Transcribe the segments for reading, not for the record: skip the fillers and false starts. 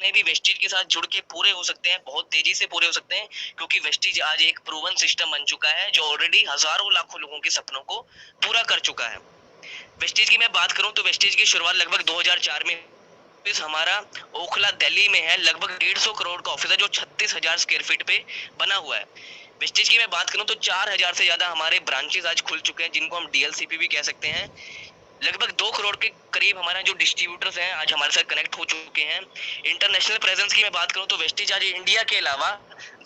सपने भी वेस्टीज के साथ जुड़ के पूरे हो सकते हैं, बहुत तेजी से पूरे हो सकते हैं, क्योंकि वेस्टीज आज एक प्रूवन सिस्टम बन चुका है जो ऑलरेडी हजारों लाखों लोगों के सपनों को पूरा कर चुका है। वेस्टीज की मैं बात करूं तो वेस्टीज की शुरुआत लगभग 2004 में हमारा ओखला दिल्ली में है। लगभग 150 करोड़ का ऑफिस है जो 36,000 स्क्वायर फीट पे बना हुआ है। वेस्टीज की मैं बात करूं तो 4,000 से ज्यादा हमारे ब्रांचेस आज खुल चुके हैं, जिनको हम डीएलसीपी भी कह सकते हैं। लगभग 2 करोड़ के करीब हमारे जो डिस्ट्रीब्यूटर्स हैं आज हमारे साथ कनेक्ट हो चुके हैं। इंटरनेशनल प्रेजेंस की मैं बात करूं तो वेस्टीज आज इंडिया के अलावा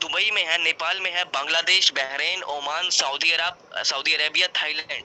दुबई में है, नेपाल में है, Bangladesh, Bahrain, Oman, Saudi Arabia, Thailand.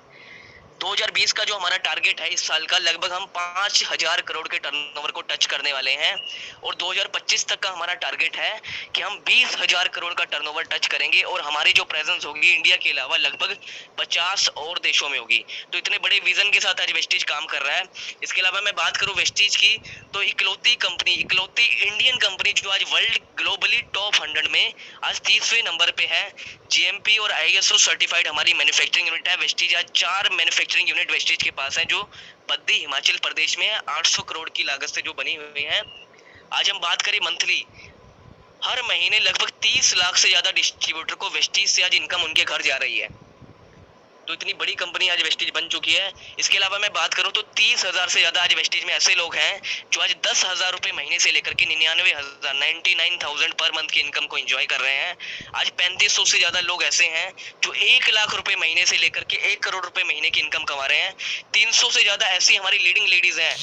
2020 का जो हमारा टारगेट है इस साल का, लगभग हम 5,000 करोड़ के टर्नओवर को टच करने वाले हैं, और 2025 तक का हमारा टारगेट है कि हम 20,000 करोड़ का टर्नओवर टच करेंगे, और हमारी जो प्रेजेंस होगी इंडिया के अलावा लगभग 50 और देशों में होगी। तो इतने बड़े विजन के साथ आज वेस्टीज काम कर रहा है। इसके अलावा मैं बात करूं वेस्टीज की तो इकलौती इंडियन कंपनी जो आज वर्ल्ड ग्लोबली टॉप 100 में आज 30वें नंबर पे है। जीएमपी और आईएसओ सर्टिफाइड हमारी मैन्युफैक्चरिंग यूनिट है। वेस्टीज आज 4 मैन्युफैक्चरिंग यूनिट वेस्टीज के पास है जो बद्दी हिमाचल प्रदेश में है, 800 करोड़ की लागत से जो बनी हुई है। आज हम बात करें मंथली, हर महीने लगभग 30 लाख से ज्यादा डिस्ट्रीब्यूटर को वेस्टीज से आज इनकम उनके घर जा रही है। तो इतनी बड़ी कंपनी आज वेस्टीज बन चुकी है। इसके अलावा मैं बात करूं तो 30,000 से ज्यादा आज वेस्टीज में ऐसे लोग हैं जो आज 10,000 रुपए महीने से लेकर के 99,000 पर मंथ की इनकम को एंजॉय कर रहे हैं। आज 3500 से ज्यादा लोग ऐसे हैं जो 1 लाख रुपए महीने से लेकर के 1 करोड़ रुपए महीने की इनकम कमा रहे हैं। 300 से ज्यादा ऐसी हमारी लीडिंग लेडीज हैं,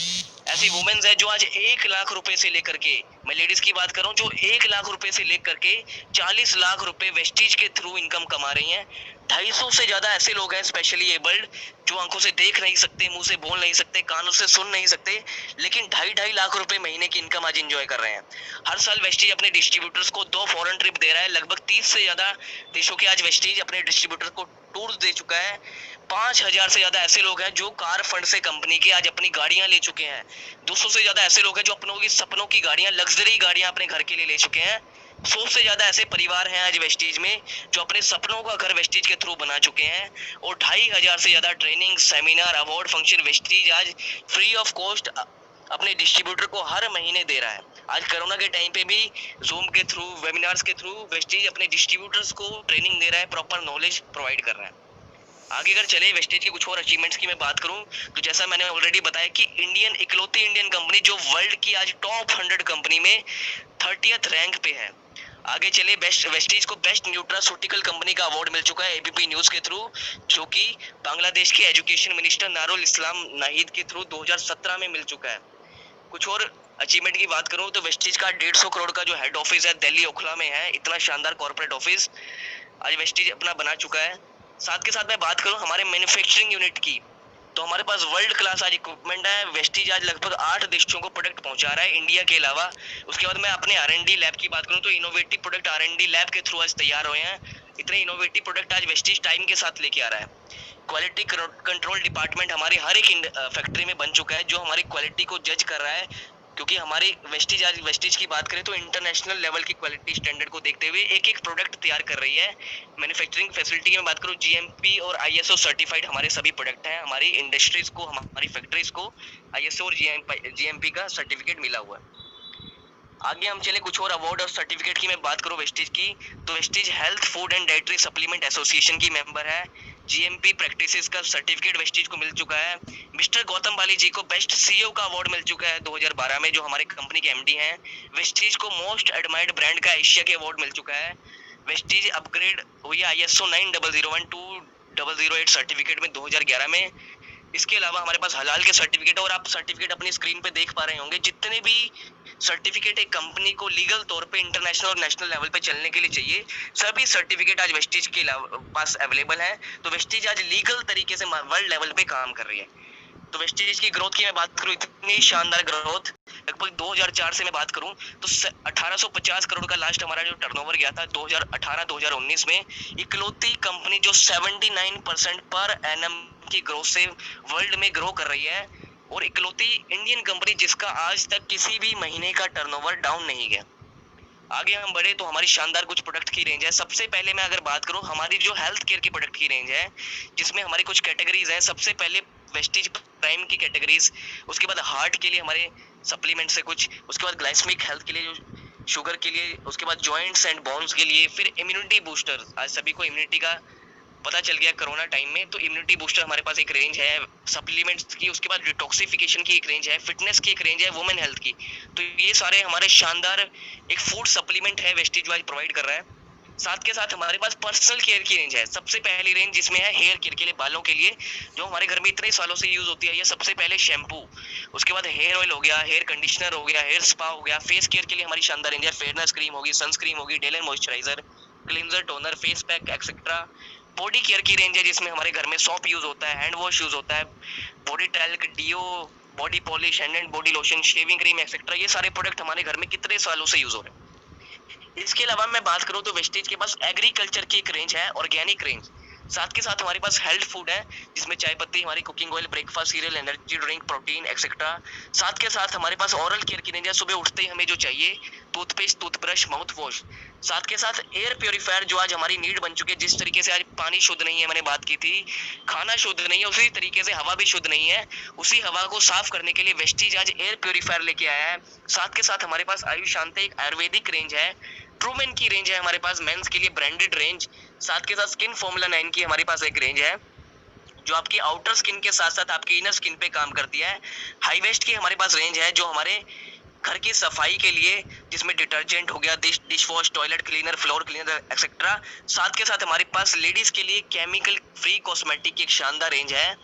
ऐसी वुमेन्स है जो आज 1 लाख रुपए से लेकर के, मैं लेडीज की बात कर रहा हूँ, जो 1 लाख रुपए से लेकर के 40 लाख रुपए वेस्टीज के थ्रू इनकम कमा रही हैं। 250 से ज्यादा ऐसे लोग हैं स्पेशली एबल्ड जो आंखों से देख नहीं सकते, मुंह से बोल नहीं सकते, कानों से सुन नहीं सकते, लेकिन 2.5 लाख रुपए महीने की इनकम आज एंजॉय कर रहे हैं। हर साल वेस्टीज अपने डिस्ट्रीब्यूटर्स को 2 फॉरेन ट्रिप दे रहा है। लगभग 30 से ज्यादा देशों के आज वेस्टीज अपने डिस्ट्रीब्यूटर को टूर दे चुका है। 5,000 से ज्यादा ऐसे लोग हैं जो कार फंड से कंपनी के आज अपनी गाड़ियां ले चुके हैं। 200 से ज्यादा ऐसे लोग हैं जो अपनों की सपनों की गाड़ियां, लग्जरी गाड़ियां अपने घर के लिए ले चुके हैं। 100 से ज्यादा ऐसे परिवार हैं आज वेस्टीज में जो अपने सपनों का घर वेस्टीज के थ्रू बना चुके हैं, और 2,500 से ज्यादा training, seminar, award function Vestige आज फ्री ऑफ कॉस्ट अपने डिस्ट्रीब्यूटर को हर महीने दे रहा है। आज कोरोना के टाइम पे भी जूम के थ्रू, वेबिनार्स के थ्रू वेस्टीज अपने डिस्ट्रीब्यूटर्स को ट्रेनिंग दे रहा है, प्रॉपर नॉलेज प्रोवाइड कर रहा है। आगे अगर चले वेस्टीज की कुछ और अचीवमेंट्स की मैं बात करूं तो जैसा मैंने ऑलरेडी बताया कि इकलौती इंडियन कंपनी जो वर्ल्ड की आज टॉप 100 कंपनी में 30th रैंक पे है। आगे चले, वेस्टीज को बेस्ट न्यूट्रास्यूटिकल कंपनी का अवार्ड मिल चुका है एबीपी न्यूज के थ्रू, जो कि बांग्लादेश के एजुकेशन मिनिस्टर नारुल इस्लाम नाहिद के थ्रू 2017 में मिल चुका है। कुछ और अचीवमेंट की बात करूं तो वेस्टीज का 150 करोड़ का जो हेड ऑफिस है दिल्ली ओखला में है। इतना शानदार कॉर्पोरेट ऑफिस आज वेस्टीज अपना बना चुका है। साथ के साथ मैं बात करूं हमारे मैन्युफैक्चरिंग यूनिट की, तो हमारे पास वर्ल्ड क्लास आज इक्विपमेंट है। वेस्टीज आज लगभग 8 देशों को प्रोडक्ट पहुंचा रहा है इंडिया के अलावा। उसके बाद मैं अपने R&D लैब की बात करूं तो इनोवेटिव प्रोडक्ट R&D लैब के थ्रू आज तैयार हुए हैं। इतने इनोवेटिव प्रोडक्ट आज वेस्टीज टाइम के साथ लेके आ रहा है। क्वालिटी कंट्रोल डिपार्टमेंट हमारे हर एक फैक्ट्री में बन चुका है जो हमारी क्वालिटी को जज कर रहा है, क्योंकि हमारी वेस्टीज की बात करें तो इंटरनेशनल लेवल की क्वालिटी स्टैंडर्ड को देखते हुए एक एक प्रोडक्ट तैयार कर रही है। मैन्युफैक्चरिंग फैसिलिटी की मैं बात करूं, जीएमपी और आईएसओ सर्टिफाइड हमारे सभी प्रोडक्ट हैं। हमारी इंडस्ट्रीज को, हमारी फैक्ट्रीज को आईएसओ और जीएमपी का सर्टिफिकेट मिला हुआ है। आगे हम चले, कुछ और अवार्ड और सर्टिफिकेट की मैं बात करूं वेस्टीज की तो Vestige health food and dietary supplement association की मेंबर है। जीएमपी प्रैक्टिसेस का सर्टिफिकेट वेस्टीज को मिल चुका है। मिस्टर गौतम बाली जी को बेस्ट सीईओ का अवार्ड मिल चुका है 2012 में, जो हमारे कंपनी के एमडी हैं। वेस्टीज को मोस्ट एडमायर्ड ब्रांड का एशिया के अवार्ड मिल चुका है। वेस्टीज अपग्रेड हुई है आईएसओ 9001-2008 सर्टिफिकेट में 2011 में। इसके अलावा हमारे पास हलाल के सर्टिफिकेट, और आप सर्टिफिकेट अपनी स्क्रीन पे देख पा रहे होंगे। जितने भी सर्टिफिकेट एक कंपनी को लीगल तौर पे इंटरनेशनल और नेशनल लेवल पे चलने के लिए चाहिए, सभी सर्टिफिकेट आज वेस्टीज के पास अवेलेबल है। तो वेस्टीज आज लीगल तरीके से वर्ल्ड लेवल पे काम कर रही है। तो वेस्टीज की ग्रोथ की मैं बात करूं, इतनी शानदार ग्रोथ, लगभग 2004 से मैं बात करूं तो 1850 करोड़ का लास्ट हमारा जो टर्नओवर गया था 2018-2019 में। इकलौती कंपनी जो 79% पर एनम की ग्रोथ से वर्ल्ड में ग्रो कर रही है, और इकलौती इंडियन कंपनी जिसका आज तक किसी भी महीने का टर्नओवर डाउन नहीं गया। आगे हम बढ़े तो हमारी शानदार कुछ प्रोडक्ट की रेंज है। सबसे पहले मैं अगर बात करूं हमारी जो हेल्थ केयर की प्रोडक्ट की रेंज है, जिसमें हमारी कुछ कैटेगरीज हैं। सबसे पहले वेस्टीज प्राइम की कैटेगरीज, उसके बाद हार्ट के लिए हमारे सप्लीमेंट से कुछ, उसके बाद ग्लाइसेमिक हेल्थ के लिए जो शुगर के लिए, उसके बाद जॉइंट्स एंड बोन्स के लिए, फिर इम्यूनिटी बूस्टर। आज सभी को इम्यूनिटी का पता चल गया कोरोना टाइम में, तो इम्यूनिटी बूस्टर हमारे पास एक रेंज है सप्लीमेंट्स की। उसके बाद डिटॉक्सिफिकेशन की एक रेंज है, फिटनेस की एक रेंज है, वुमेन हेल्थ की। तो ये सारे हमारे शानदार एक फूड सप्लीमेंट है वेस्टीज जो आज प्रोवाइड कर रहा है। साथ के साथ हमारे पास पर्सनल केयर की रेंज है। सबसे पहली रेंज जिसमें है हेयर केयर के लिए, बालों के लिए, जो हमारे घर में इतने सालों से यूज होती है। ये सबसे पहले शैम्पू, उसके बाद हेयर ऑयल हो गया, हेयर कंडीशनर हो गया, हेयर स्पा हो गया। फेस केयर के लिए हमारी शानदार रेंज है, फेयरनेस क्रीम होगी, सनस्क्रीन होगी, डेल and moisturiser, cleanser, toner, face pack etcetera. Body care की रेंज है जिसमें हमारे घर में सोप यूज होता है, हैंड वॉश यूज होता है, body talc, deo, body polish, hand and body lotion, shaving cream etcetera. ये सारे प्रोडक्ट हमारे घर में कितने सालों से यूज हो रहे हैं। इसके अलावा मैं बात करूं तो वेस्टेज के पास एग्रीकल्चर की एक रेंज है, ऑर्गेनिक रेंज। साथ के साथ हमारे पास हेल्थ फूड है जिसमें चाय पत्ती, हमारी cooking oil, breakfast cereal, energy drink, protein etcetera. साथ के साथ हमारे पास ओरल केयर की रेंज है। सुबह उठते ही हमें जो चाहिए, टूथपेस्ट, टूथब्रश, माउथ वॉश। साथ के साथ एयर प्योरीफायर जो आज हमारी नीड बन चुकी है। जिस तरीके से आज पानी शुद्ध नहीं है, मैंने बात की थी, खाना शुद्ध नहीं है, उसी तरीके से हवा भी शुद्ध नहीं है। उसी हवा को साफ करने के लिए वेस्टीज आज एयर प्योरीफायर लेके आया है। साथ के साथ हमारे पास आयुष शांति एक आयुर्वेदिक रेंज है। ट्रूमेन की रेंज है हमारे पास, मेंस के लिए ब्रांडेड रेंज। साथ के साथ स्किन फॉर्मूला 9 की हमारे पास एक रेंज है जो आपकी आउटर स्किन के साथ साथ आपकी इनर स्किन पे काम करती है। हाई वेस्ट की हमारे पास रेंज है जो हमारे घर की सफाई के लिए, जिसमें डिटर्जेंट हो गया, dish wash, toilet cleaner, floor cleaner etcetera. साथ के साथ हमारे पास लेडीज के लिए केमिकल फ्री कॉस्मेटिक की एक शानदार रेंज है।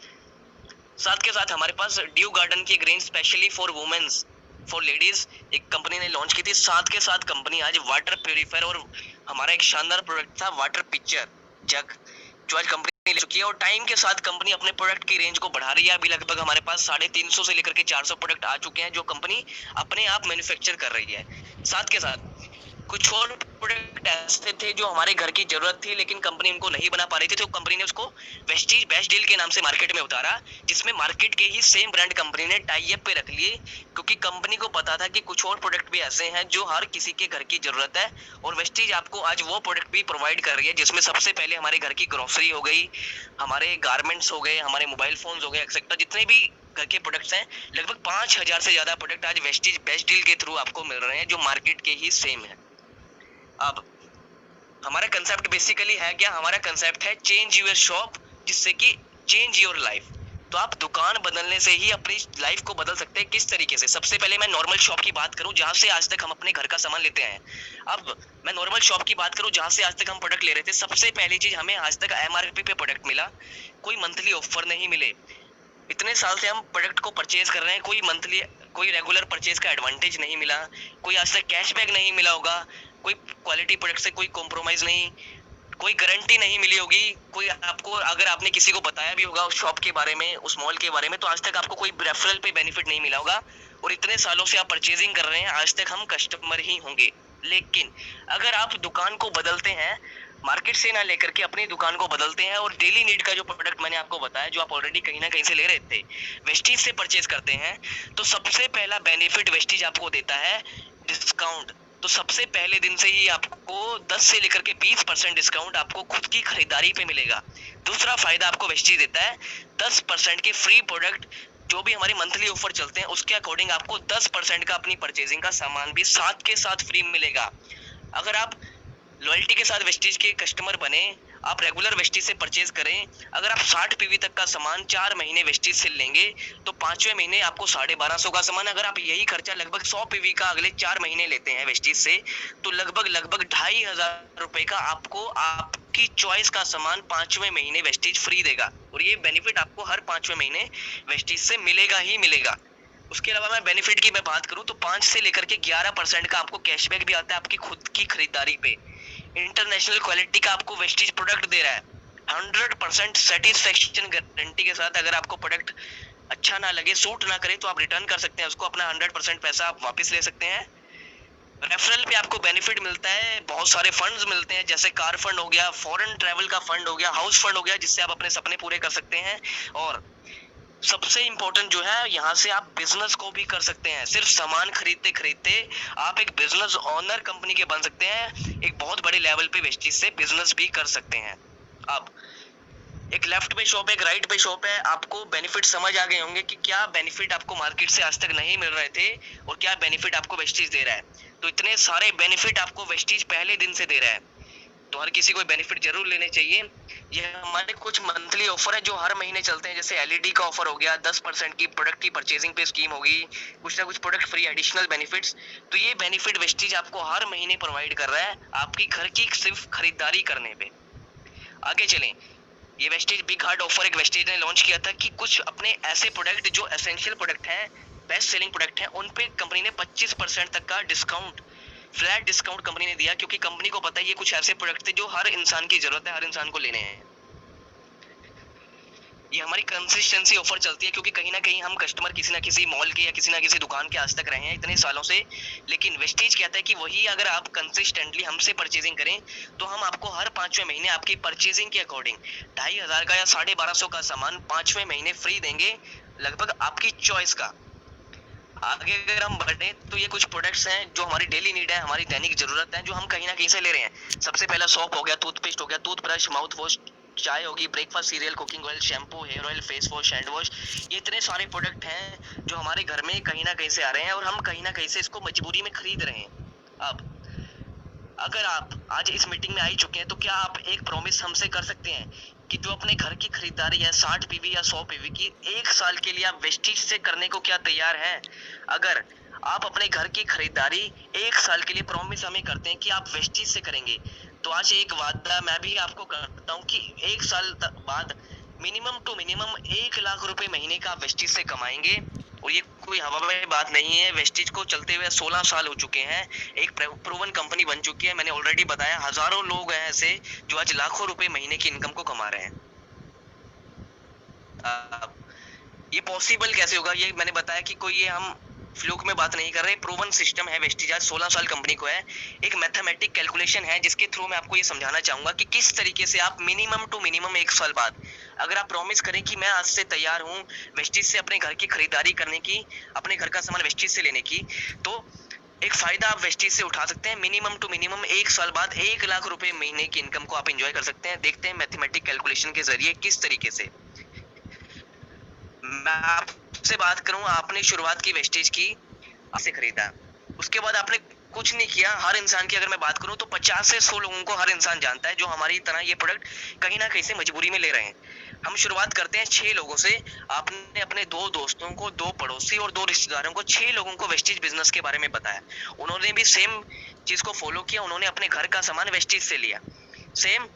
साथ के साथ हमारे पास ड्यू गार्डन की एक range specially for womens, for ladies, एक कंपनी ने लॉन्च की थी। साथ के साथ कंपनी आज वाटर प्योरीफायर और हमारा एक शानदार प्रोडक्ट था वाटर पिक्चर जग, जो आज कंपनी ले चुकी है। और टाइम के साथ कंपनी अपने प्रोडक्ट की रेंज को बढ़ा रही है। अभी लगभग हमारे पास 350 से लेकर के 400 प्रोडक्ट आ चुके हैं जो कंपनी अपने आप मैन्युफैक्चर कर रही है। साथ के साथ कुछ और प्रोडक्ट ऐसे थे जो हमारे घर की जरूरत थी लेकिन कंपनी उनको नहीं बना पा रही थी, तो कंपनी ने उसको वेस्टीज बेस्ट डील के नाम से मार्केट में उतारा, जिसमें मार्केट के ही सेम ब्रांड कंपनी ने टाई अप पे रख लिए, क्योंकि कंपनी को पता था कि कुछ और प्रोडक्ट भी ऐसे हैं जो हर किसी के घर की जरूरत है। और वेस्टीज आपको आज वो प्रोडक्ट भी प्रोवाइड कर रही है जिसमें सबसे पहले हमारे घर की ग्रोसरी हो गई, हमारे गारमेंट्स हो गए, हमारे मोबाइल फोन हो गए एक्सेट्रा। जितने भी घर के प्रोडक्ट्स हैं, लगभग 5000 से ज्यादा प्रोडक्ट आज वेस्टीज बेस्ट डील के थ्रू आपको मिल रहे हैं जो मार्केट के ही सेम है। अब हमारा कंसेप्ट बेसिकली है क्या, हमारा कंसेप्ट है चेंज यूर शॉप जिससे कि चेंज योर लाइफ। तो आप दुकान बदलने से ही अपनी लाइफ को बदल सकते हैं। किस तरीके से? सबसे पहले मैं नॉर्मल शॉप की बात करूं जहां से आज तक हम अपने घर का सामान लेते हैं। अब मैं नॉर्मल शॉप की बात करूं जहां से आज तक हम प्रोडक्ट ले रहे थे। सबसे पहली चीज, हमें आज तक एमआरपी पे प्रोडक्ट मिला, कोई मंथली ऑफर नहीं मिले। इतने साल से हम प्रोडक्ट को परचेज कर रहे हैं, कोई मंथली, कोई रेगुलर परचेज का एडवांटेज नहीं मिला, कोई आज तक कैशबैक नहीं मिला होगा, कोई क्वालिटी प्रोडक्ट से कोई कॉम्प्रोमाइज नहीं, कोई गारंटी नहीं मिली होगी, कोई आपको, अगर आपने किसी को बताया भी होगा उस शॉप के बारे में, उस मॉल के बारे में, तो आज तक आपको कोई रेफरल पे बेनिफिट नहीं मिला होगा। और इतने सालों से आप परचेजिंग कर रहे हैं, आज तक हम कस्टमर ही होंगे। लेकिन अगर आप दुकान को बदलते हैं, मार्केट से ना लेकर के अपनी दुकान को बदलते हैं और डेली नीड का जो प्रोडक्ट मैंने आपको बताया, जो आप ऑलरेडी कहीं ना कहीं से ले रहे थे, वेस्टीज से परचेज करते हैं, तो सबसे पहला बेनिफिट वेस्टीज आपको देता है डिस्काउंट। तो सबसे पहले दिन से ही आपको 10 से लेकर के 20% डिस्काउंट आपको खुद की खरीदारी पे मिलेगा। दूसरा फायदा आपको वेस्टीज देता है 10% के फ्री प्रोडक्ट, जो भी हमारे मंथली ऑफर चलते हैं उसके अकॉर्डिंग आपको 10% का अपनी परचेजिंग का सामान भी साथ के साथ फ्री मिलेगा। अगर आप लॉयल्टी के साथ वेस्टीज के कस्टमर बने, आप रेगुलर वेस्टीज से परचेज करें, अगर आप 60 पीवी तक का सामान 4 महीने वेस्टीज से लेंगे तो 5वें महीने आपको 1250 का सामान, अगर आप यही खर्चा लगभग 100 पीवी का अगले 4 महीने लेते हैं वेस्टीज से, तो लगभग 2500 रुपए का आपको आपकी चॉइस का सामान 5वें महीने वेस्टीज फ्री देगा। और ये बेनिफिट आपको हर 5वें महीने वेस्टीज से मिलेगा ही मिलेगा। उसके अलावा मैं बेनिफिट की मैं बात करूं तो 5 से लेकर के 11% का आपको कैशबैक भी आता है आपकी खुद की खरीदारी पे। इंटरनेशनल क्वालिटी का आपको वेस्टीज प्रोडक्ट दे रहा है 100% सेटिस्फेक्शन गारंटी के साथ। अगर आपको प्रोडक्ट अच्छा ना लगे, सूट ना करे, तो आप रिटर्न कर सकते हैं उसको, अपना 100% पैसा आप वापस ले सकते हैं। रेफरल पे आपको बेनिफिट मिलता है, बहुत सारे फंड्स मिलते हैं, जैसे कार फंड हो गया, फॉरेन ट्रैवल का फंड हो गया, हाउस फंड हो गया, जिससे आप अपने सपने पूरे कर सकते हैं। और सबसे इम्पोर्टेंट जो है, यहाँ से आप बिजनेस को भी कर सकते हैं। सिर्फ सामान खरीदते खरीदते आप एक बिजनेस ओनर कंपनी के बन सकते हैं, एक बहुत बड़े लेवल पे वेस्टीज से बिजनेस भी कर सकते हैं। अब एक लेफ्ट पे शॉप है, एक राइट पे शॉप है। आपको बेनिफिट समझ आ गए होंगे कि क्या बेनिफिट आपको मार्केट से आज तक नहीं मिल रहे थे और क्या बेनिफिट आपको वेस्टीज दे रहा है। तो इतने सारे बेनिफिट आपको वेस्टीज पहले दिन से दे रहा है, तो हर किसी को बेनिफिट जरूर लेने चाहिए। ये हमारे कुछ मंथली ऑफर है जो हर महीने चलते हैं, जैसे एलईडी का ऑफर हो गया, 10% की प्रोडक्ट की परचेजिंग पे स्कीम होगी, कुछ ना कुछ प्रोडक्ट फ्री एडिशनल बेनिफिट्स। तो ये बेनिफिट वेस्टीज आपको हर महीने प्रोवाइड कर रहा है आपकी घर की सिर्फ खरीदारी करने पे। आगे चलें, ये वेस्टेज बिग हार्ट ऑफर एक वेस्टेज ने लॉन्च किया था कि कुछ अपने ऐसे प्रोडक्ट जो एसेंशियल प्रोडक्ट हैं, बेस्ट सेलिंग प्रोडक्ट हैं, उन पे कंपनी ने 25% तक का डिस्काउंट, फ्लैट डिस्काउंट कंपनी ने दिया, क्योंकि कंपनी को पता है ये कुछ ऐसे प्रोडक्ट थे जो हर इंसान की जरूरत है, हर इंसान को लेने हैं। ये हमारी कंसिस्टेंसी ऑफर चलती है क्योंकि कहीं ना कहीं हम कस्टमर किसी ना किसी मॉल के या किसी ना किसी दुकान के आज तक रहे हैं इतने सालों से। लेकिन वेस्टेज कहता है कि वही अगर आप कंसिस्टेंटली हमसे परचेजिंग करें तो हम आपको हर 5वें महीने आपकी परचेजिंग के अकॉर्डिंग 2500 का या 1250 का सामान 5वें महीने फ्री देंगे, लगभग आपकी चॉइस का। आगे अगर हम बढ़े तो ये कुछ प्रोडक्ट्स हैं जो हमारी डेली नीड है, हमारी दैनिक जरूरत है, जो हम कहीं ना कहीं से ले रहे हैं। सबसे पहला सोप हो गया, टूथपेस्ट हो गया, टूथब्रश, माउथ वॉश, चाय होगी, breakfast cereal, cooking oil, shampoo, hair oil, face wash, hand wash. ये इतने सारे प्रोडक्ट हैं जो हमारे घर में कहीं ना कहीं से आ रहे हैं और हम कहीं ना कहीं से इसको मजबूरी में खरीद रहे हैं। अब अगर आप आज इस मीटिंग में आ ही चुके हैं तो क्या आप एक प्रॉमिस हमसे कर सकते हैं कि जो अपने घर की खरीदारी है 60 पीवी या 100 पीवी की, 1 साल के लिए आप वेस्टीज से करने को क्या तैयार हैं? अगर आप अपने घर की खरीदारी 1 साल के लिए प्रॉमिस हमें करते हैं कि आप वेस्टीज से करेंगे, तो आज एक वादा मैं भी आपको करता हूँ कि 1 साल बाद मिनिमम टू मिनिमम 1 लाख रुपए महीने का आप वेस्टीज से कमाएंगे। और ये कोई हवा में बात नहीं है, वेस्टीज को चलते हुए 16 साल हो चुके हैं, एक प्रूवन कंपनी बन चुकी है। मैंने ऑलरेडी बताया हजारों लोग हैं ऐसे जो आज लाखों रुपए महीने की इनकम को कमा रहे हैं। ये पॉसिबल कैसे होगा? ये मैंने बताया कि कोई ये हम फ्लूक में बात नहीं कर रहे, प्रूवन सिस्टम है। वेस्टीज आज 16 साल कंपनी को है, एक मैथमेटिक कैलकुलेशन है जिसके थ्रू मैं आपको ये समझाना चाहूंगा कि किस तरीके से आप मिनिमम टू मिनिमम 1 साल बाद अगर आप प्रॉमिस करें कि मैं आज से तैयार हूँ वेस्टीज से अपने घर की खरीदारी करने की, अपने घर का सामान वेस्टीज से लेने की, तो एक फायदा आप वेस्टीज से उठा सकते हैं। मिनिमम टू मिनिमम 1 साल बाद 1 लाख रुपए महीने की इनकम को आप एंजॉय कर सकते हैं। देखते हैं मैथमेटिक कैलकुलेशन के जरिए किस तरीके से। मैं आपसे बात करूं, आपने शुरुआत की वेस्टेज की, आपसे खरीदा, उसके बाद आपने कुछ नहीं किया। हर इंसान की अगर मैं बात करूं तो 50 से 100 लोगों को हर इंसान जानता है जो हमारी तरह ये प्रोडक्ट कहीं ना कहीं से मजबूरी में ले रहे हैं। हम शुरुआत करते हैं 6 लोगों से। आपने अपने 2 दोस्तों को, 2 पड़ोसी और 2 रिश्तेदारों को, 6 लोगों को वेस्टेज बिजनेस के बारे में बताया। उन्होंने भी सेम चीज को फॉलो किया, उन्होंने अपने घर का सामान वेस्टेज से लिया। सेम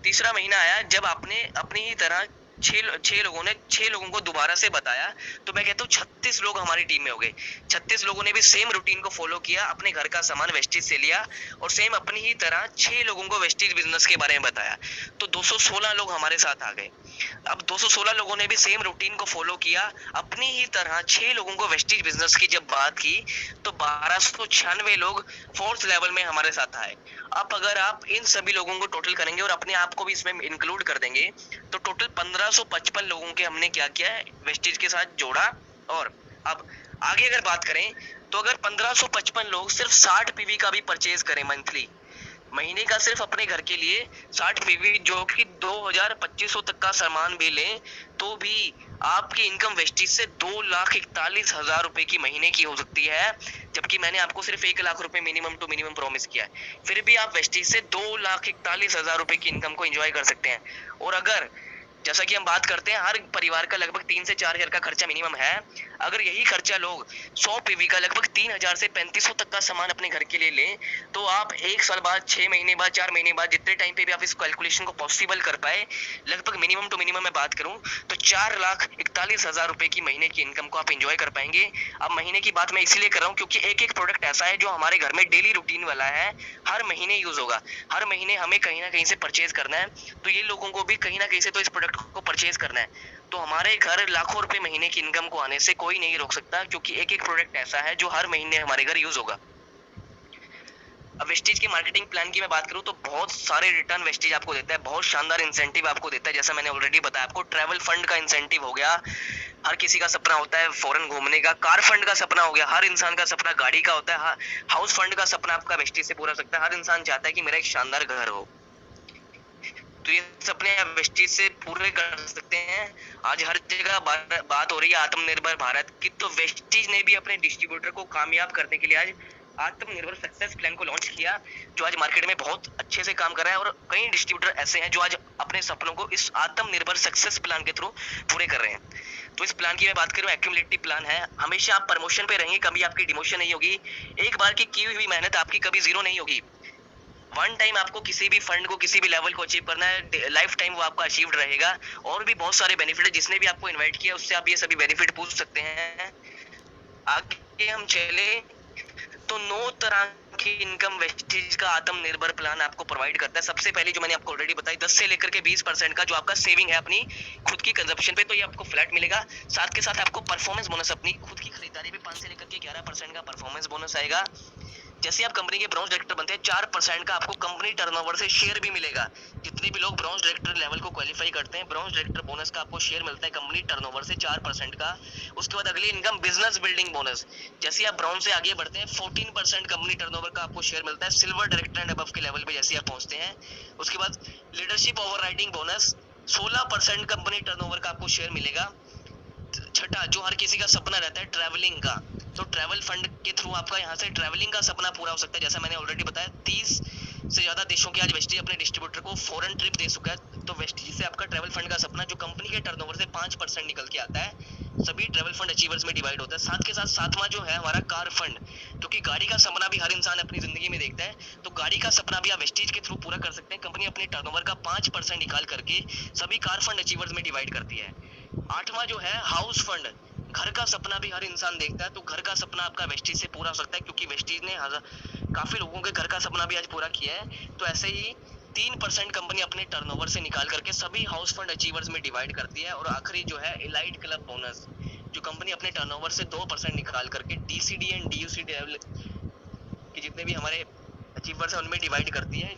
तीसरा महीना आया जब आपने अपनी ही तरह 6 लोगों को दोबारा से बताया, तो मैं कहता हूँ 36 लोग हमारी टीम में हो गए। 36 लोगों ने भी सेम रूटीन को फॉलो किया, अपने घर का सामान वेस्टेज से लिया और सेम अपनी ही तरह 6 लोगों को वेस्टेज बिजनेस के बारे में बताया, तो 216 लोग हमारे साथ आ गए। अब 216 लोगों ने भी सेम रूटीन को फॉलो किया, अपनी ही तरह 6 लोगों को वेस्टेज बिजनेस की जब बात की तो 1296 लोग फोर्थ लेवल में हमारे साथ आए। अब अगर आप इन सभी लोगों को टोटल करेंगे और अपने आप को भी इसमें इंक्लूड कर देंगे तो टोटल 1555 लोगों के हमने क्या किया है, वेस्टेज के साथ जोड़ा। और अब आगे अगर बात करें तो अगर 1555 लोग सिर्फ 60 पीवी का भी परचेज करें मंथली, महीने का सिर्फ अपने घर के लिए 60 पीवी जो कि 2200 तक का सामान भी लें, तो भी आपकी इनकम वेस्टेज से 2,41,000 रुपए की महीने की हो सकती है। जबकि मैंने आपको सिर्फ 1 लाख रुपए मिनिमम टू मिनिमम प्रॉमिस किया है, फिर भी आप वेस्टेज से 2,41,000 रुपए की इनकम को एंजॉय कर सकते हैं। और अगर जैसा कि हम बात करते हैं हर परिवार का लगभग 3 से 4 हजार का खर्चा मिनिमम है, अगर यही खर्चा लोग 100 पीवी का लगभग 3000 से 3500 तक का सामान अपने घर के लिए लें, तो आप 1 साल बाद, 6 महीने बाद, 4 महीने बाद, जितने टाइम पे भी आप इस कैलकुलेशन को पॉसिबल कर पाए, लगभग मिनिमम टू मिनिमम मैं बात करूं तो 4,41,000 रुपए की महीने की इनकम को आप एंजॉय कर पाएंगे। अब महीने की बात मैं इसलिए कर रहा हूँ क्योंकि एक एक प्रोडक्ट ऐसा है जो हमारे घर में डेली रूटीन वाला है, हर महीने यूज होगा, हर महीने हमें कहीं ना कहीं से परचेज करना है, तो ये लोगों को भी कहीं ना कहीं से तो इस प्रोडक्ट को परचेज करना है। तो हमारे घर लाखों रुपए महीने की इनकम को आने से कोई नहीं रोक सकता, क्योंकि एक एक प्रोडक्ट ऐसा है जो हर महीने हमारे घर यूज होगा। अब वेस्टेज के मार्केटिंग प्लान की मैं बात करूं तो बहुत सारे रिटर्न वेस्टेज आपको देता है, बहुत शानदार इंसेंटिव आपको देता है। जैसा मैंने ऑलरेडी बताया आपको, ट्रैवल फंड का इंसेंटिव हो गया, हर किसी का सपना होता है फॉरेन घूमने का। कार फंड का सपना हो गया, हर इंसान का सपना गाड़ी का होता है। हाउस फंड का सपना आपका वेस्टेज से पूरा हो सकता है, हर इंसान चाहता है कि मेरा एक शानदार घर हो। तो ये सपने आप वेस्टीज से पूरे कर सकते हैं। आज हर जगह बात हो रही है आत्मनिर्भर भारत की, तो वेस्टीज ने भी अपने डिस्ट्रीब्यूटर को कामयाब करने के लिए आज आत्मनिर्भर सक्सेस प्लान को लॉन्च किया, जो आज मार्केट में बहुत अच्छे से काम कर रहा है। और कई डिस्ट्रीब्यूटर ऐसे हैं जो आज अपने सपनों को इस आत्मनिर्भर सक्सेस प्लान के थ्रू पूरे कर रहे हैं। तो इस प्लान की मैं बात करूं, एक्यूमुलेटिव प्लान है। हमेशा आप प्रमोशन पे रहेंगे, कभी आपकी डिमोशन नहीं होगी। एक बार की हुई मेहनत आपकी कभी जीरो नहीं होगी। वन टाइम आपको किसी भी फंड को, किसी भी लेवल को अचीव करना है, लाइफ टाइम वो आपका अचीव्ड रहेगा। और भी बहुत सारे बेनिफिट है, जिसने भी आपको इनवाइट किया उससे आप ये सभी बेनिफिट पूछ सकते हैं। आगे हम चले तो 9 तरह की इनकम वेस्टेज का आत्मनिर्भर प्लान आपको प्रोवाइड करता है। सबसे पहले जो मैंने आपको ऑलरेडी बताई, 10 से लेकर के 20% का जो आपका सेविंग है अपनी खुद की कंजप्शन पे, तो ये आपको फ्लैट मिलेगा। साथ के साथ आपको परफॉर्मेंस बोनस अपनी खुद की खरीदारी पे 5 से लेकर के 11% का परफॉर्मेंस बोनस आएगा। जैसे आप कंपनी के ब्रॉन्ज डायरेक्टर बनते हैं, 4% का आपको कंपनी टर्नओवर से शेयर भी मिलेगा। जितने भी लोग ब्रॉन्ज डायरेक्टर लेवल को क्वालिफाई करते हैं, ब्रॉन्ज डायरेक्टर बोनस का आपको शेयर मिलता है कंपनी टर्नओवर से 4% का। उसके बाद अगली इनकम बिजनेस बिल्डिंग बोनस। जैसे आप ब्रॉन्ज से आगे बढ़ते हैं, 14% कंपनी टर्नओवर का आपको शेयर मिलता है सिल्वर डायरेक्टर एंड अबव के लेवल पे जैसे आप पहुंचते हैं। उसके बाद leadership overriding bonus, 16% company turnover का आपको शेयर मिलेगा। छठा, जो हर किसी का सपना रहता है ट्रैवलिंग का, तो ट्रैवल फंड के थ्रू आपका यहाँ से ट्रैवलिंग का सपना पूरा हो सकता है। जैसा मैंने ऑलरेडी बताया, 30 से ज्यादा देशों के आज वेस्टीज अपने डिस्ट्रीब्यूटर को फॉरेन ट्रिप दे चुका है। तो वेस्टीज से आपका ट्रैवल फंड का सपना, जो कंपनी के टर्नओवर से 5% निकल के आता है, सभी ट्रैवल फंड अचीवर्स में डिवाइड होता है। साथ के साथ सातवां जो है हमारा कार फंड, क्योंकि गाड़ी का सपना भी हर इंसान अपनी जिंदगी में देखता है, तो गाड़ी का सपना भी आप वेस्टीज के थ्रू पूरा कर सकते हैं। कंपनी अपने टर्नओवर का 5% निकाल करके सभी कार फंड अचीवर्स में डिवाइड करती है। आठवां जो है हाउस फंड, घर का सपना भी हर इंसान देखता है, तो घर का सपना आपका वेस्टीज से पूरा हो सकता है, क्योंकि वेस्टीज ने काफी लोगों के घर का सपना भी आज पूरा किया है। तो ऐसे ही 3% कंपनी अपने टर्नओवर से निकाल करके सभी हाउस फंड अचीवर्स में डिवाइड करती है। और आखिरी जो है एलाइट क्लब बोनस, जो कंपनी अपने टर्नओवर से 2% निकाल करके डीसीडी एंड डीयूसी के जितने भी हमारे अचीवर्स हैं उनमें डिवाइड करती है।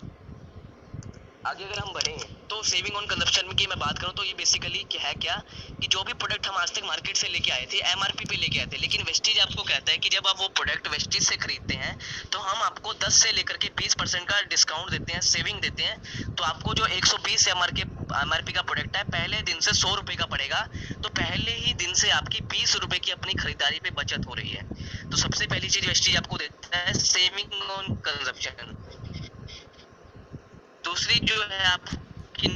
आगे अगर हम बढ़े तो सेविंग ऑन कंजप्शन की मैं बात करूं, तो ये बेसिकली है क्या कि जो भी प्रोडक्ट हम आज तक मार्केट से लेके आए थे, एमआरपी पे लेके आए थे, लेकिन वेस्टीज आपको कहता है कि जब आप वो प्रोडक्ट वेस्टीज से खरीदते हैं तो हम आपको 10 से लेकर के 20% का डिस्काउंट देते हैं, सेविंग देते हैं। तो आपको जो 120 एमआरपी का प्रोडक्ट है, पहले दिन से 100 रुपए का पड़ेगा। तो पहले ही दिन से आपकी 20 रुपए की अपनी खरीदारी पे बचत हो रही है। तो सबसे पहली चीज वेस्टीज आपको देता है सेविंग ऑन कंजप्शन। दूसरी जो है आपकी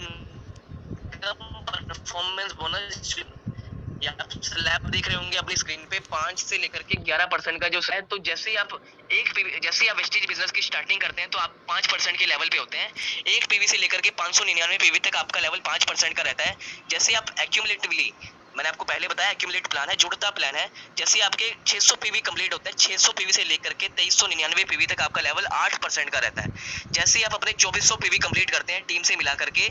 परफॉर्मेंस बोनस, या आप स्लैब देख रहे होंगे अपनी स्क्रीन पे, 5 से लेकर के 11% का जो है। तो जैसे आप जैसे आप वेस्टीज बिजनेस की स्टार्टिंग करते हैं तो आप 5% के लेवल पे होते हैं। एक पीवी से लेकर के 599 पीवी तक आपका लेवल 5% का रहता है। जैसे आप एक्यूमुलेटिवली, मैंने आपको पहले बताया एक्यूमुलेट प्लान है, जुड़ता प्लान है। जैसे आपके 600 पीवी कंप्लीट होते हैं, 600 पीवी से लेकर के 2399 पीवी तक आपका लेवल 8% का रहता है। जैसे आप अपने 2400 पीवी कंप्लीट करते हैं टीम से मिला करके,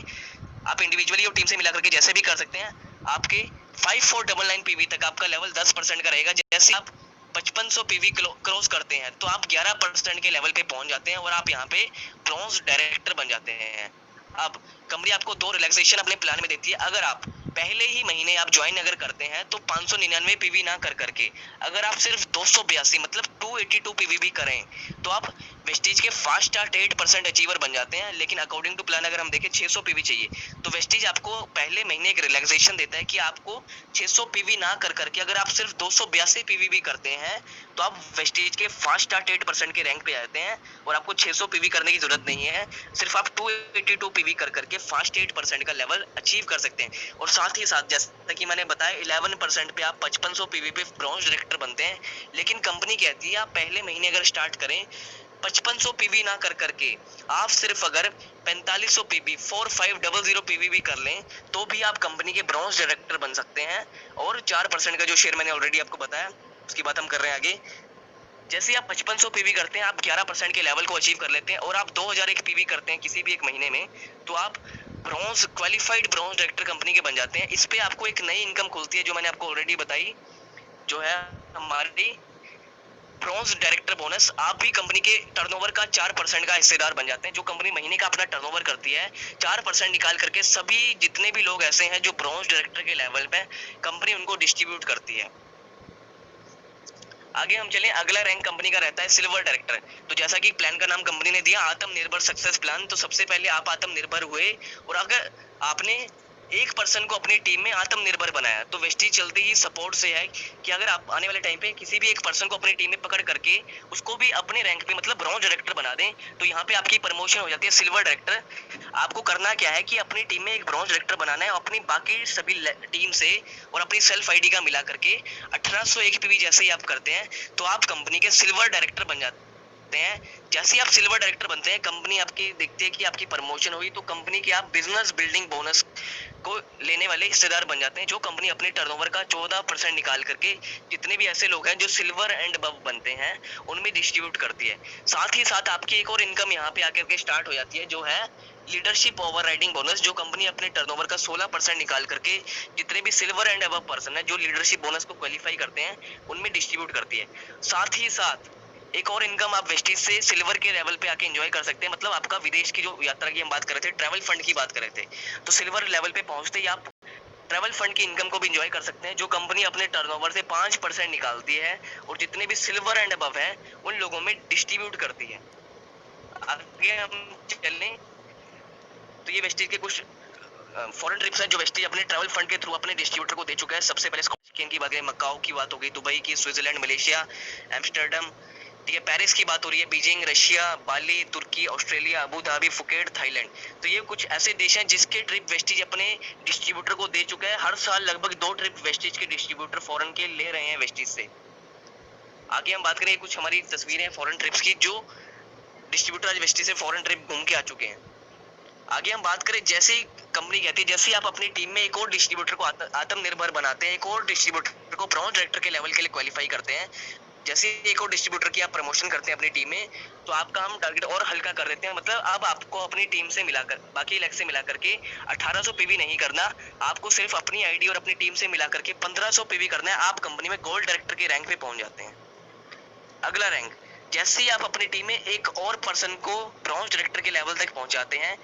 आप इंडिविजुअली और टीम से मिला करके जैसे भी कर सकते हैं, आपके 5499 पीवी तक आपका लेवल 10% का रहेगा। जैसे आप 5500 पीवी क्रॉस करते हैं तो आप 11% के लेवल पे पहुंच जाते हैं और आप यहाँ पे ब्रॉन्ज डायरेक्टर बन जाते हैं। अब कंपनी आपको 2 रिलैक्सेशन अपने प्लान में देती है। अगर आप पहले ही महीने आप ज्वाइन अगर करते हैं तो 599 पीवी ना कर करके अगर आप सिर्फ 282 मतलब 282 पीवी भी करें तो आप वेस्टीज के फास्ट स्टार्ट 8% अचीवर बन जाते हैं। लेकिन अकॉर्डिंग टू प्लान अगर हम देखें 600 पीवी चाहिए, तो वेस्टीज आपको पहले महीने एक रिलैक्सेशन देता है कि आपको 600 पीवी ना कर करके अगर आप सिर्फ 282 पीवी भी करते हैं तो आप वेस्टीज के फास्ट स्टार्ट 8% के रैंक पे आते हैं और आपको 600 पीवी करने की जरूरत नहीं है। सिर्फ आप 282 पीवी कर करके फास्ट 8% का लेवल अचीव कर सकते हैं। और साथ ही साथ जैसा कि मैंने बताया 11% पे आप 5500 पीवी पे ब्रॉन्ज डायरेक्टर बनते हैं। लेकिन कंपनी कहती है आप पहले महीने अगर स्टार्ट करें 5500 पीवी ना कर करके आप सिर्फ अगर 4500 पीवी 4500 पीवी भी कर लें तो भी आप कंपनी के ब्रॉन्ज डायरेक्टर बन सकते हैं। और 4% का जो शेयर मैंने ऑलरेडी आपको बताया, उसकी बात हम कर रहे हैं आगे। जैसे आप 5500 पीवी करते हैं, आप 11% के लेवल को अचीव कर लेते हैं और आप 2001 पीवी करते हैं किसी भी एक महीने में, तो आप bronze qualified bronze director company के बन जाते हैं। इस पे आपको एक नई इनकम खुलती है जो मैंने आपको ऑलरेडी बताई, जो है हमारी ब्रॉन्ज डायरेक्टर बोनस। आप भी कंपनी के टर्नओवर का 4% का हिस्सेदार बन जाते हैं। जो कंपनी महीने का अपना टर्नओवर करती है 4% निकाल करके सभी जितने भी लोग ऐसे हैं जो ब्रॉन्ज डायरेक्टर के लेवल पे, कंपनी उनको डिस्ट्रीब्यूट करती है। आगे हम चलें, अगला रैंक कंपनी का रहता है सिल्वर डायरेक्टर। तो जैसा कि प्लान का नाम कंपनी ने दिया, आत्मनिर्भर सक्सेस प्लान। तो सबसे पहले आप आत्मनिर्भर हुए, और अगर आपने एक पर्सन को अपनी टीम में आत्मनिर्भर बनाया, तो वेस्टीज चलती ही सपोर्ट से है कि अगर आप आने वाले टाइम पे किसी भी एक पर्सन को अपनी टीम में पकड़ करके उसको भी अपने रैंक पे मतलब ब्रॉन्ज डायरेक्टर बना दें, तो यहाँ पे आपकी प्रमोशन हो जाती है सिल्वर डायरेक्टर। आपको करना क्या है कि अपनी टीम में एक ब्रॉन्ज डायरेक्टर बनाना है, अपनी बाकी सभी टीम से और अपनी सेल्फ आईडी का मिला करके 1801 पीवी जैसे ही आप करते हैं, तो आप कंपनी के सिल्वर डायरेक्टर बन जाते हैं। जैसे ही आप सिल्वर डायरेक्टर बनते हैं, कंपनी आपकी देखती है कि आपकी प्रमोशन हुई, तो कंपनी के आप बिजनेस बिल्डिंग बोनस को लेने वाले हिस्सेदार बन जाते हैं, जो कंपनी अपने टर्नओवर का 14% निकाल करके जितने भी ऐसे लोग हैं जो सिल्वर एंड अबव बनते हैं उनमें डिस्ट्रीब्यूट करती है। साथ ही साथ आपकी एक और इनकम यहाँ पे आकर के स्टार्ट हो जाती है, जो है लीडरशिप ओवर राइडिंग बोनस, जो कंपनी अपने टर्नओवर का 16% निकाल करके जितने भी सिल्वर एंड अबव पर्सन है जो लीडरशिप बोनस को क्वालिफाई करते हैं उनमें डिस्ट्रीब्यूट करती है। साथ ही साथ एक और इनकम आप वेस्टीज से सिल्वर के लेवल पे आके एंजॉय कर सकते हैं। मतलब आपका विदेश की जो यात्रा की हम बात कर रहे थे, ट्रैवल फंड की बात कर रहे थे, तो सिल्वर लेवल पे पहुंचते ही आप ट्रैवल फंड की इनकम को भी एंजॉय कर सकते हैं, जो कंपनी अपने टर्नओवर से 5% निकालती है और जितने भी सिल्वर एंड अबव है उन लोगों में डिस्ट्रीब्यूट करती है। आगे हम चलें, तो ये वेस्टीज के कुछ फॉरेन ट्रिप्स हैं जो वेस्टीज अपने ट्रैवल फंड के थ्रू अपने डिस्ट्रीब्यूटर को दे चुका है। सबसे पहले स्कॉटलैंड की बात करें, मकाओ की बात हो गई, दुबई की, स्विट्जरलैंड, मलेशिया, एम्स्टर्डम, ठीक है, पेरिस की बात हो रही है, Beijing, Russia, Bali, Turkey, Australia, Abu Dhabi, Phuket, Thailand. तो ये कुछ ऐसे देश हैं जिसके ट्रिप वेस्टीज अपने डिस्ट्रीब्यूटर को दे चुका है। हर साल लगभग 2 ट्रिप वेस्टीज के डिस्ट्रीब्यूटर फॉरेन के ले रहे हैं वेस्टीज से। आगे हम बात करें, कुछ हमारी तस्वीरें हैं फॉरेन ट्रिप्स की, जो डिस्ट्रीब्यूटर आज वेस्टीज से फॉरेन ट्रिप घूम के आ चुके हैं। आगे हम बात करें, जैसे ही कंपनी कहती है, जैसे ही आप अपनी टीम में एक और डिस्ट्रीब्यूटर को आत्मनिर्भर बनाते हैं, एक और डिस्ट्रीब्यूटर को ब्रॉन्ज डायरेक्टर के लेवल के लिए क्वालिफाई करते हैं, जैसे एक और डिस्ट्रीब्यूटर की आप प्रमोशन करते हैं अपनी टीम में, तो आपका हम टारगेट और हल्का कर देते हैं। मतलब अब आपको अपनी टीम से मिलाकर, बाकी इलेक्ट से मिला करके 1800 पीवी नहीं करना, आपको सिर्फ अपनी आईडी और अपनी टीम से मिला करके 1500 पीवी करना है। आप कंपनी में गोल्ड डायरेक्टर के रैंक पे पहुंच जाते हैं। अगला रैंक, जैसे ही आप अपनी टीम में एक और पर्सन को ब्रॉन्ज डायरेक्टर के लेवल तक पहुंचाते हैं,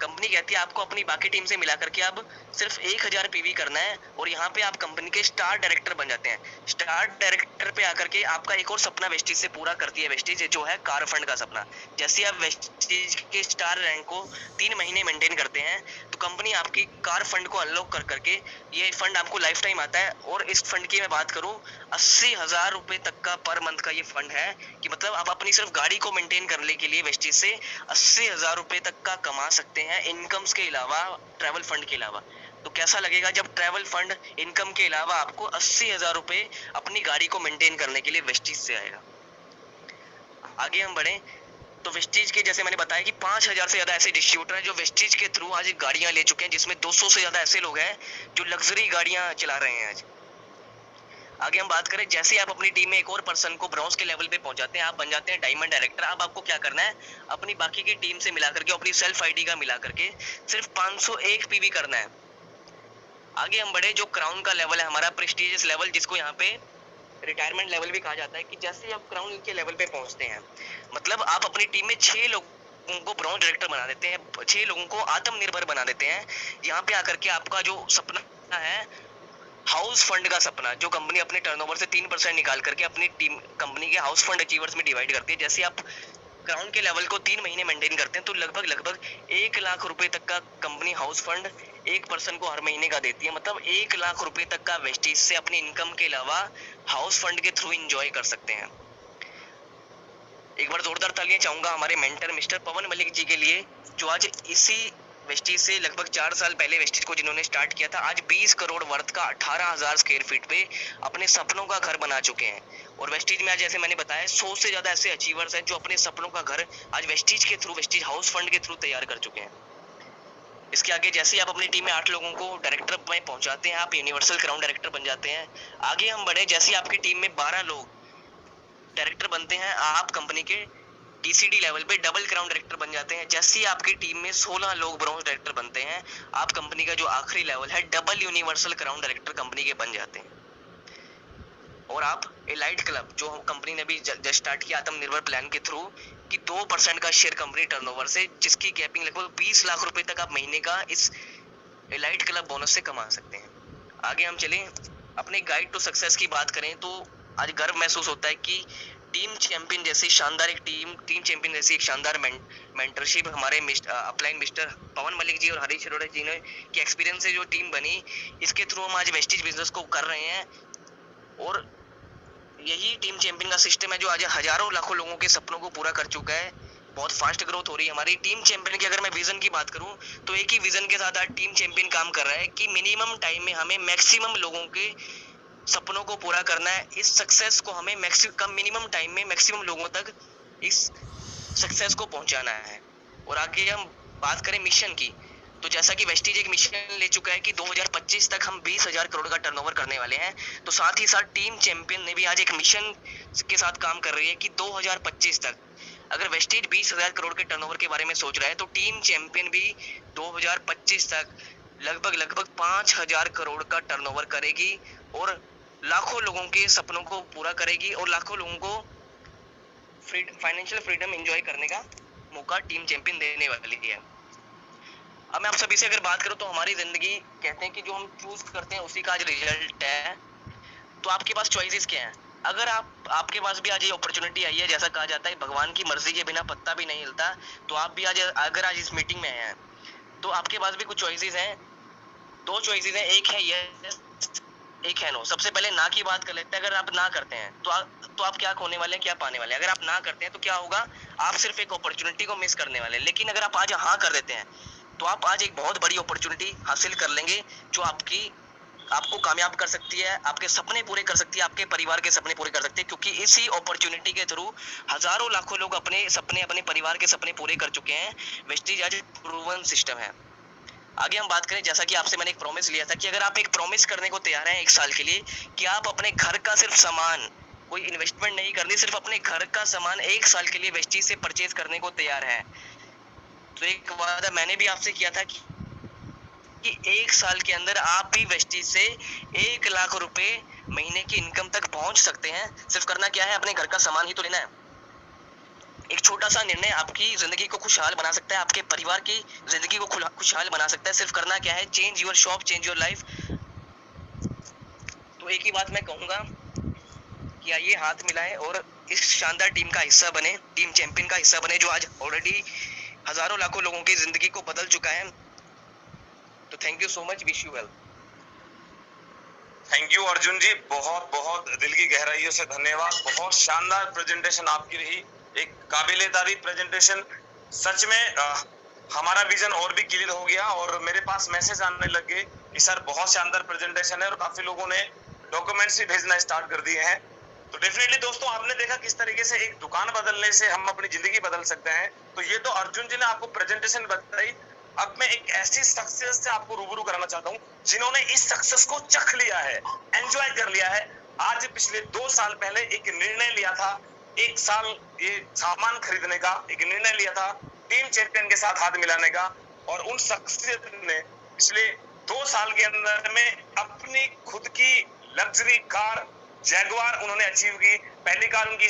कंपनी कहती है आपको अपनी बाकी टीम से मिला करके अब सिर्फ 1000 पीवी करना है, और यहाँ पे आप कंपनी के स्टार डायरेक्टर बन जाते हैं। स्टार डायरेक्टर पे आकर के आपका एक और सपना वेस्टीज से पूरा करती है वेस्टीज, जो है कार फंड का सपना। जैसे आप वेस्टीज के स्टार रैंक को 3 महीने मेंटेन करते हैं, तो कंपनी आपकी कार फंड को अनलॉक कर करके ये फंड आपको लाइफ टाइम आता है। और इस फंड की मैं बात करूं, 80,000 रुपए तक का पर मंथ का ये फंड है, कि मतलब आप अपनी सिर्फ गाड़ी को मेंटेन करने के लिए वेस्टीज से 80,000 रुपए तक का कमा सकते हैं, इनकम्स के अलावा, ट्रैवल फंड के अलावा। तो कैसा लगेगा जब ट्रैवल फंड इनकम के अलावा आपको 80,000 रुपए अपनी गाड़ी को मेंटेन करने के लिए वेस्टीज से आएगा। आगे हम बढ़े, तो वेस्टीज के जैसे मैंने बताया कि 5000 से ज्यादा ऐसे डिस्ट्रीब्यूटर हैं जो वेस्टीज के थ्रू आज गाड़ियां ले चुके हैं, जिसमें 200 से ज्यादा ऐसे लोग हैं जो लग्जरी गाड़ियां चला रहे हैं आज। आगे हम बात करें, जैसे आप अपनी टीम में एक और पर्सन को ब्रॉन्ज के लेवल पे पहुंचाते हैं, आप बन जाते हैं डायमंड डायरेक्टर। अब आपको क्या करना है, अपनी बाकी की टीम से मिला करके, अपनी सेल्फ आईडी का मिला करके सिर्फ 501 पीवी करना है। आगे हम बढ़े, जो क्राउन का लेवल है हमारा, प्रेस्टिजियस लेवल, जिसको यहाँ पे रिटायरमेंट लेवल भी कहा जाता है, कि जैसे आप क्राउन के लेवल पे पहुंचते हैं, मतलब आप अपनी टीम में 6 लोगों को ब्रॉन्ज डायरेक्टर बना देते हैं, 6 लोगों को आत्मनिर्भर बना देते हैं। यहाँ पे आकर के आपका जो सपना है, हाउस फंड का सपना, जो कंपनी अपने टर्नओवर से 3% निकाल करके अपनी टीम, कंपनी के हाउस फंड अचीवर्स में डिवाइड करती है। जैसे आप क्राउन के लेवल को 3 महीने मेंटेन करते हैं, तो लगभग 1 लाख रुपए तक का कंपनी हाउस फंड एक पर्सन को हर महीने का देती है। मतलब 1 लाख रुपए तक का वेस्टीज से अपनी इनकम के अलावा हाउस फंड के थ्रू एंजॉय कर सकते हैं। एक बार जोरदार तालियां चाहूंगा हमारे मेंटर मिस्टर पवन मलिक जी के लिए, जो आज इसी वेस्टीज से लगभग 4 साल पहले वेस्टीज को जिन्होंने स्टार्ट किया था, आज 20 करोड़ वर्थ का 18,000 स्क्वायर फीट पे अपने सपनों का घर बना चुके हैं। और वेस्टीज में आज, जैसे मैंने बताया, 100 से ज्यादा ऐसे अचीवर्स हैं जो अपने सपनों का घर आज वेस्टीज के थ्रू, वेस्टीज हाउस फंड के थ्रू तैयार कर चुके हैं। इसके आगे, जैसे आप अपनी टीम में 8 लोगों को डायरेक्टर में पहुंचाते हैं, आप यूनिवर्सल क्राउन डायरेक्टर बन जाते हैं। आगे हम बढ़े, जैसे आपकी टीम में 12 लोग डायरेक्टर बनते हैं, आप कंपनी के टीसीडी लेवल पे डबल क्राउन डायरेक्टर बन जाते हैं। जैसे ही आपकी टीम में 16 लोग ब्रॉन्ज डायरेक्टर बनते हैं, आप कंपनी का जो आखिरी लेवल है, double universal crown director company के बन जाते हैं। और आप एलाइट क्लब, जो कंपनी ने भी जस्ट स्टार्ट किया आत्मनिर्भर प्लान के थ्रू, कि 2% का शेयर कंपनी टर्नओवर से, जिसकी कैपिंग लगभग 20 लाख रुपए तक आप महीने का इस एलाइट क्लब बोनस से कमा सकते हैं। आगे हम चलें, अपने गाइड टू सक्सेस की बात करें, तो आज गर्व महसूस होता है कि टीम चैंपियन जैसी शानदार एक टीम चैंपियन जैसी एक शानदार मेंटरशिप हमारे अपलाइन मिस्टर पवन मलिक जी और हरीश अरोड़ा जी ने की एक्सपीरियंस से जो टीम बनी, इसके थ्रू हम आज वेस्टीज बिजनेस को कर रहे हैं। और यही टीम चैंपियन का सिस्टम है जो आज हजारों लाखों लोगों के सपनों को पूरा कर चुका है। बहुत फास्ट ग्रोथ हो रही है हमारी टीम चैंपियन की। अगर मैं विजन की बात करूं तो एक ही विजन के साथ आज टीम चैंपियन काम कर रहा है कि मिनिमम टाइम में हमें मैक्सिमम लोगों के सपनों को पूरा करना है। इस सक्सेस को हमें मिनिमम टाइम में मैक्सिमम लोगों तक इस सक्सेस को पहुंचाना है। और आगे हम बात करें मिशन की, तो जैसा कि वेस्टीज एक मिशन ले चुका है कि 2025 तक हम 20,000 करोड़ का टर्नओवर करने वाले हैं, तो साथ ही साथ टीम चैंपियन ने भी आज एक मिशन के साथ काम कर रही है कि 2025 तक अगर वेस्टीज 20,000 करोड़ के टर्नओवर के बारे में सोच रहा है, तो टीम चैंपियन भी 2025 तक लगभग 5,000 करोड़ का टर्नओवर करेगी और लाखों लोगों के सपनों को पूरा करेगी और लाखों लोगों को फाइनेंशियल फ्रीडम एंजॉय करने का मौका टीम चैंपियन देने वाली है। अब मैं आप सभी से अगर बात करूं तो हमारी जिंदगी कहते हैं कि जो हम चूज करते हैं उसी का आज रिजल्ट है। तो आपके पास चॉइसेस क्या हैं? अगर आपके पास भी आज ये अपॉर्चुनिटी आई है, जैसा कहा जाता है भगवान की मर्जी के बिना पत्ता भी नहीं हिलता, तो आप भी आज अगर आज इस मीटिंग में हैं तो आपके पास भी कुछ चॉइसेस हैं। दो चॉइसेस हैं, एक है यस, एक है नो। सबसे पहले ना की बात कर लेते हैं। अगर आप ना करते हैं तो आप क्या खोने वाले हैं, क्या पाने वाले हैं? अगर आप ना करते हैं तो क्या होगा, आप सिर्फ एक अपॉर्चुनिटी को मिस करने वाले हैं। लेकिन अगर आप आज हाँ कर देते हैं तो आप आज एक बहुत बड़ी अपॉर्चुनिटी हासिल कर लेंगे जो आपको कामयाब कर सकती है, आपके सपने पूरे कर सकती है, आपके परिवार के सपने पूरे कर सकती है। क्योंकि इसी अपॉर्चुनिटी के थ्रू हजारों लाखों लोग अपने परिवार के सपने पूरे कर चुके हैं। वेस्टीज आज प्रूवन सिस्टम है। आगे हम बात करें, जैसा कि आपसे मैंने एक प्रॉमिस लिया था कि अगर आप एक प्रॉमिस करने को तैयार हैं 1 साल के लिए कि आप अपने घर का सिर्फ सामान, कोई इन्वेस्टमेंट नहीं करनी, सिर्फ अपने घर का सामान 1 साल के लिए वेस्टीज से परचेज करने को तैयार है, तो एक वादा मैंने भी आपसे किया था कि 1 साल के अंदर आप भी वेस्टीज से 1 लाख रुपए महीने की इनकम तक पहुंच सकते हैं। सिर्फ करना क्या है, अपने घर का सामान ही तो लेना है। एक छोटा सा निर्णय आपकी जिंदगी को खुशहाल बना सकता है, आपके परिवार की जिंदगी को खुशहाल बना सकता है। सिर्फ करना क्या है, change your shop, change your life. तो एक ही बात मैं कहूंगा कि आइए हाथ मिलाएं और इस शानदार टीम का हिस्सा बने, टीम चैंपियन का हिस्सा बने, जो आज ऑलरेडी हजारों लाखों लोगों की जिंदगी को बदल चुका है। तो thank you so much, wish you well. Thank you Arjun ji, बहुत बहुत दिल की गहराइयों से धन्यवाद। बहुत शानदार प्रेजेंटेशन आपकी रही, एक काबिले तारीफ प्रेजेंटेशन। सच में हमारा विजन और भी क्लियर हो गया और मेरे पास मैसेज आने लग गए कि सर बहुत शानदार प्रेजेंटेशन है, और काफी लोगों ने डॉक्यूमेंट्स भी भेजना स्टार्ट कर दिए हैं। तो डेफिनेटली दोस्तों, आपने देखा किस तरीके से एक दुकान बदलने से हम अपनी जिंदगी बदल सकते हैं। तो ये तो अर्जुन जी ने आपको प्रेजेंटेशन बताई। अब मैं एक ऐसी सक्सेस से आपको रूबरू कराना चाहता हूँ जिन्होंने इस सक्सेस को चख लिया है, एंजॉय कर लिया है। आज पिछले 2 साल पहले एक निर्णय लिया था, 1 साल ये सामान खरीदने का एक निर्णय लिया था, टीम चैंपियन के साथ हाथ मिलाने का, और उन सक्सेस ने पिछले 2 साल के अंदर में अपनी खुद की लग्जरी कार जैगवार उन्होंने अचीव की। पहली कार उनकी